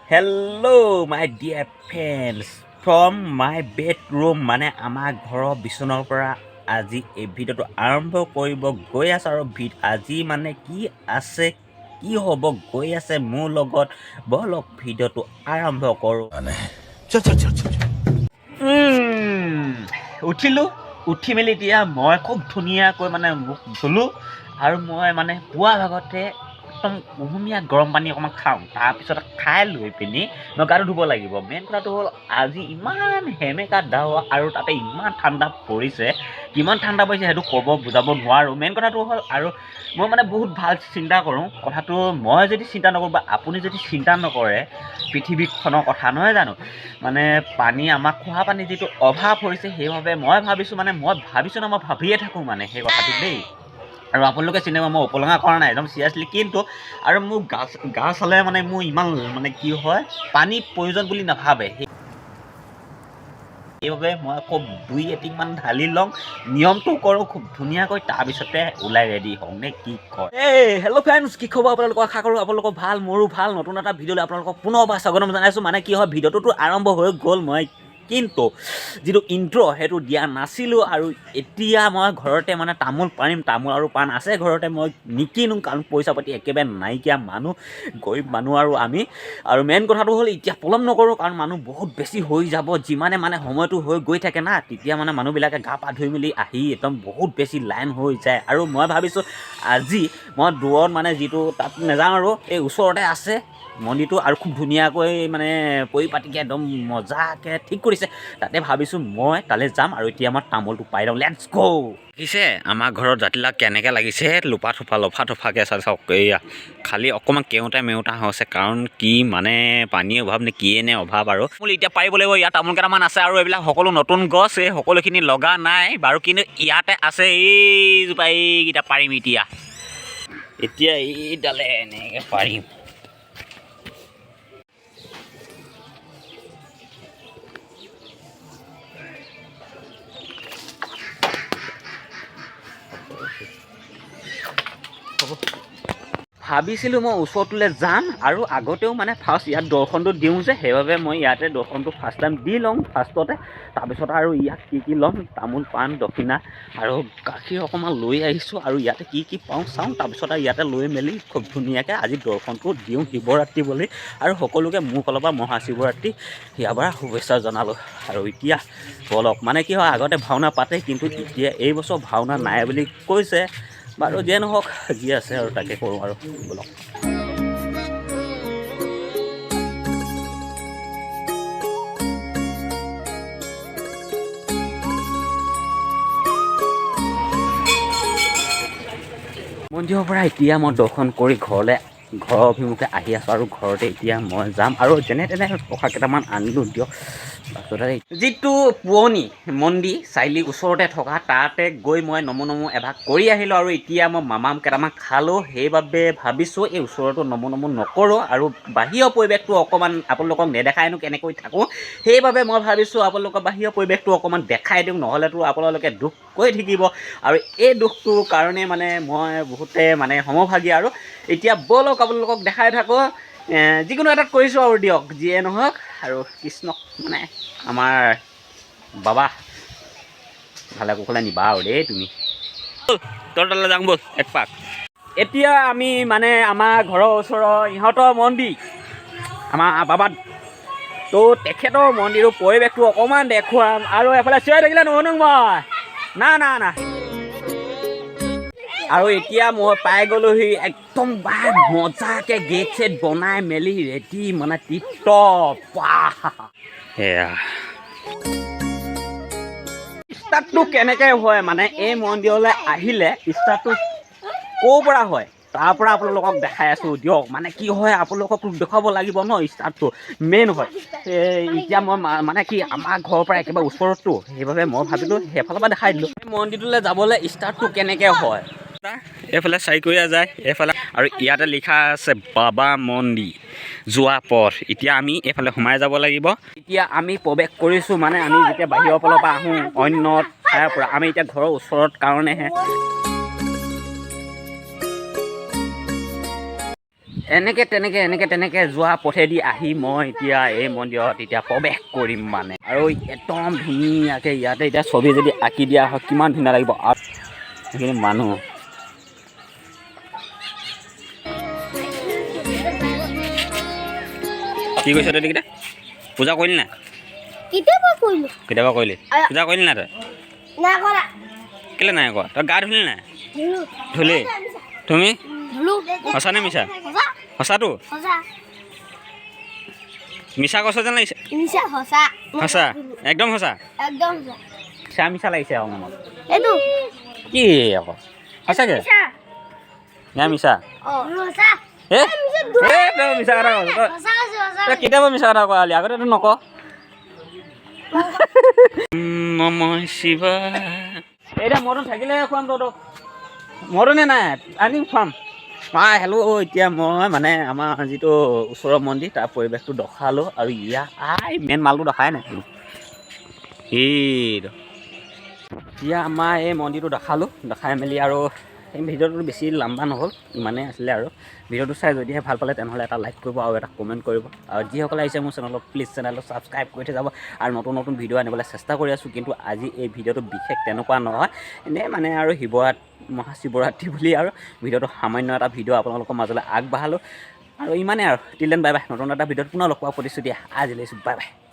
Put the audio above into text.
Hello, my dear friends. From my bedroom মানে আমাৰ ঘৰৰ বিচনাৰ পৰা আজি এই ভিডিঅ'টো আৰম্ভ কৰিব গৈ আছে আৰু আজি মানে কি আছে কি হ'ব গৈ আছে মোৰ লগত বলক ভিডিঅ'টো আৰম্ভ কৰোঁ উঠিলোঁ উঠি মেলি এতিয়া মই খুব ধুনীয়াকৈ মানে মুখ ধুলোঁ আৰু মই মানে পুৱা ভাগতে একদম কুহুমীয়া গৰম পানী অকণমান খাওঁ তাৰপিছত খাই লৈ পিনি মই গাটো ধুব লাগিব মেইন কথাটো হ'ল আজি ইমান সেমেকা ডাৱ আৰু তাতে ইমান ঠাণ্ডা পৰিছে কিমান ঠাণ্ডা পৰিছে সেইটো ক'ব বুজাব নোৱাৰোঁ মেইন কথাটো হ'ল আৰু মই মানে বহুত ভাল চিন্তা কৰোঁ কথাটো মই যদি চিন্তা নকৰোঁ বা আপুনি যদি চিন্তা নকৰে পৃথিৱীখনৰ কথা নহয় জানো মানে পানী আমাক খোৱা পানী যিটো অভাৱ হৈছে সেইবাবে মই ভাবিছোঁ ন মই ভাবিয়ে থাকোঁ মানে সেই কথাটো দেই আৰু আপোনালোকে চিনেমা মই উপলঙা কৰা নাই একদম চিৰিয়াছলি কিন্তু আৰু মোৰ গা চালে মানে মোৰ ইমান মানে কি হয় পানী প্ৰয়োজন বুলি নাভাবে সেইবাবে মই খুব 2-3মান ঢালি লওঁ নিয়মটো কৰোঁ খুব ধুনীয়াকৈ তাৰপিছতে ওলাই ৰেডি হওঁ নে কি কয় হেল্ল' ফ্ৰেণ্ডছ কি খবৰ আপোনালোকক আশা কৰোঁ আপোনালোকৰ ভাল মোৰো ভাল নতুন এটা ভিডিঅ'লৈ আপোনালোকক পুনৰবাৰ স্বাগতম জনাইছোঁ মানে কি হয় ভিডিঅ'টোতো আৰম্ভ হৈ গ'ল মই কিন্তু যিটো ইণ্ট্ৰ' সেইটো দিয়া নাছিলোঁ আৰু এতিয়া মই ঘৰতে মানে তামোল আৰু পাণ আছে ঘৰতে মই নিকিনো কাৰণ পইচা পাতি একেবাৰে নাইকিয়া মানুহ গৰীব মানুহ আৰু আমি আৰু মেইন কথাটো হ'ল এতিয়া পলম নকৰোঁ কাৰণ মানুহ বহুত বেছি হৈ যাব যিমানে মানে সময়টো হৈ গৈ থাকে না তেতিয়া মানে মানুহবিলাকে গা পা ধুই মেলি আহি একদম বহুত বেছি লাইন হৈ যায় আৰু মই ভাবিছোঁ আজি মই দূৰত মানে যিটো তাত নাযাওঁ আৰু এই ওচৰতে আছে মন্দিৰটো আৰু খুব ধুনীয়াকৈ মানে পৰিপাটিকৈ একদম মজাকৈ ঠিক কৰিছে তাতে ভাবিছোঁ মই তালৈ যাম আৰু এতিয়া মই তামোলটো পাই লওঁ লেটছ গ' দেখিছে আমাৰ ঘৰত জাতিলাও কেনেকৈ লাগিছে লফা থফাকৈ চাওক এয়া খালি অকণমান কেওঁতা মেওঁতা হৈছে কাৰণ কি মানে পানীৰ অভাৱ নে কিয়ে নে অভাৱ আৰু তামোল এতিয়া পাৰিব লাগিব ইয়াত তামোল কেইটামান আছে আৰু এইবিলাক সকলো নতুন গছ এই সকলোখিনি লগা নাই বাৰু কিন্তু ইয়াতে আছে এইজোপা এইকেইটা পাৰিম এতিয়া এইডালে এনেকৈ পাৰিম ভাবিছিলোঁ মই ওচৰটোলৈ যাম আৰু আগতেও মানে ফাৰ্ষ্ট ইয়াত দৰ্শনটো দিওঁ যে সেইবাবে মই ইয়াতে দৰ্শনটো ফাৰ্ষ্ট টাইম দি লওঁ ফাৰ্ষ্টতে তাৰপিছত আৰু ইয়াত কি ল'ম তামোল পাণ দক্ষিণা আৰু গাখীৰ অকণমান লৈ আহিছোঁ আৰু ইয়াতে কি পাওঁ চাওঁ তাৰপিছত আৰু ইয়াতে লৈ মেলি খুব ধুনীয়াকৈ আজি দৰ্শনটো দিওঁ শিৱৰাত্ৰি বুলি আৰু সকলোকে মোৰ ফালৰ পৰা মহাশিৱৰাত্ৰি ইয়াৰ পৰা শুভেচ্ছা জনালোঁ আৰু এতিয়া বলক মানে কি হয় আগতে ভাওনা পাতে কিন্তু এতিয়া এই বছৰ ভাওনা নাই বুলি কৈছে বাৰু যিয়ে নহওক যি আছে আৰু তাকে কৰোঁ আৰু বলক মন্দিৰৰ পৰা এতিয়া মই দৰ্শন কৰি ঘৰৰ অভিমুখে আহি আছোঁ আৰু ঘৰতে এতিয়া মই যাম আৰু যেনে তেনে টকা কেইটামান আনিলোঁ দিয়ক তাৰপিছতে যিটো পুৰণি মন্দিৰ চাৰিআলিৰ ওচৰতে থকা তাতে গৈ মই নমো এভাগ কৰি আহিলোঁ আৰু এতিয়া মই মামাম কেইটামান খালোঁ সেইবাবে ভাবিছোঁ এই ওচৰতো নমো নকৰোঁ আৰু বাহিৰৰ পৰিৱেশটো অকণমান আপোনালোকক নেদেখাইনো কেনেকৈ থাকোঁ সেইবাবে মই ভাবিছোঁ আপোনালোকৰ বাহিৰৰ পৰিৱেশটো অকণমান দেখাই দিওঁ নহ'লেতো আপোনালোকে দুখ কৰি থাকিব আৰু এই দুখটোৰ কাৰণে মানে মই বহুতে মানে সমভাগী আৰু এতিয়া বলক আপোনালোকক দেখাই থাকোঁ যিকোনো এটাত কৰিছোঁ আৰু দিয়ক যিয়ে নহওক আৰু কৃষ্ণক মানে আমাৰ বাবা ভালে কুশলে নিবা আৰু দেই তুমি তোৰ তালৈ যাওঁ ব'ল এক পাক এতিয়া আমি মানে আমাৰ ঘৰৰ ওচৰৰ ইহঁতৰ মন্দিৰ আমাৰ বাবা তো তেখেতৰ মন্দিৰৰ পৰিৱেশটো অকণমান দেখুৱাম আৰু এফালে চিঞৰি থাকিলে নুশুনো মই না আৰু এতিয়া মই পাই গ'লোহি একদম মজাকৈ গেট চেট বনাই মেলি ৰেডি মানে টিপটপ সেয়া ষ্টাৰ্টটো কেনেকৈ হয় মানে এই মন্দিৰলৈ আহিলে ষ্টাৰ্টটো ক'ৰ পৰা হয় তাৰ পৰা আপোনালোকক দেখাই আছোঁ দিয়ক মানে কি হয় আপোনালোকক দেখুৱাব লাগিব ন ষ্টাৰ্টটো মেইন হয় এতিয়া মই মানে কি আমাৰ ঘৰৰ পৰা একেবাৰে ওচৰততো সেইবাবে মই ভাবিলোঁ সেইফালৰ পৰা দেখাই দিলোঁ মন্দিৰটোলৈ যাবলৈ ষ্টাৰ্টটো কেনেকৈ হয় এইফালে চাৰিকৰীয়া যায় এইফালে আৰু ইয়াতে লিখা আছে বাবা মন্দিৰ যোৱা পথ এতিয়া আমি এইফালে সোমাই যাব লাগিব এতিয়া আমি প্ৰৱেশ কৰিছোঁ মানে আমি যেতিয়া বাহিৰৰ ফালৰ পৰা আহোঁ অন্য ঠাইৰ পৰা আমি এতিয়া ঘৰৰ ওচৰত কাৰণেহে এনেকৈ তেনেকৈ যোৱা পথেদি আহি মই এতিয়া এই মন্দিৰত এতিয়া প্ৰৱেশ কৰিম মানে আৰু একদম ধুনীয়াকৈ ইয়াতে এতিয়া ছবি যদি আঁকি দিয়া হয় কিমান ধুনীয়া লাগিব আৰু সেইখিনি মানুহ কি কৈছ তই এইকেইটা পূজা কৰিলি নাই কেতিয়াবা কৰিলি পূজা কৰিলি নাই তই কেলৈ নাই কৰা তই গা ধুলি নাই ধুলি তুমি সঁচা নে মিছা সঁচাটো মিছা কৈছ যেন লাগিছে সঁচা একদম সঁচা মিছা মিছা লাগিছে আকৌ মনত কি আকৌ সঁচাকৈ মিছা তই মিছা কথা কৈছ তই কেতিয়াবা মিছা কথা কোৱা আগতেতো নক নমঃ শিৱায় এতিয়া মৰণ থাকিলে খুৱাম তহঁতক মৰণে নাই আনি খুৱাম হেল্ল' এতিয়া মই মানে আমাৰ যিটো ওচৰৰ মন্দিৰ তাৰ পৰিৱেশটো দেখালোঁ আৰু মেইন মালটো দেখাই নাই এইটো এতিয়া আমাৰ এই মন্দিৰটো দেখাই মেলি আৰু এই ভিডিঅ'টো বেছি লম্বা নহ'ল ইমানেই আছিলে আৰু ভিডিঅ'টো চাই যদিহে ভাল পালে তেনেহ'লে এটা লাইক কৰিব আৰু এটা কমেণ্ট কৰিব আৰু যিসকলে আহিছে মোৰ চেনেলত প্লিজ চেনেলটো ছাবস্ক্ৰাইব কৰি থৈ যাব আৰু নতুন ভিডিঅ' আনিবলৈ চেষ্টা কৰি আছোঁ কিন্তু আজি এই ভিডিঅ'টো বিশেষ তেনেকুৱা নহয় এনেই মানে আৰু মহাশিৱৰাত্ৰি বুলি আৰু ভিডিঅ'টো সামান্য এটা ভিডিঅ' আপোনালোকৰ মাজলৈ আগবঢ়ালোঁ আৰু ইমানেই আৰু টিল দেন বাই বাই নতুন এটা ভিডিঅ'ত পুনৰ লগ পোৱাৰ প্ৰতিশ্ৰুতি আজিলৈ বাই বাই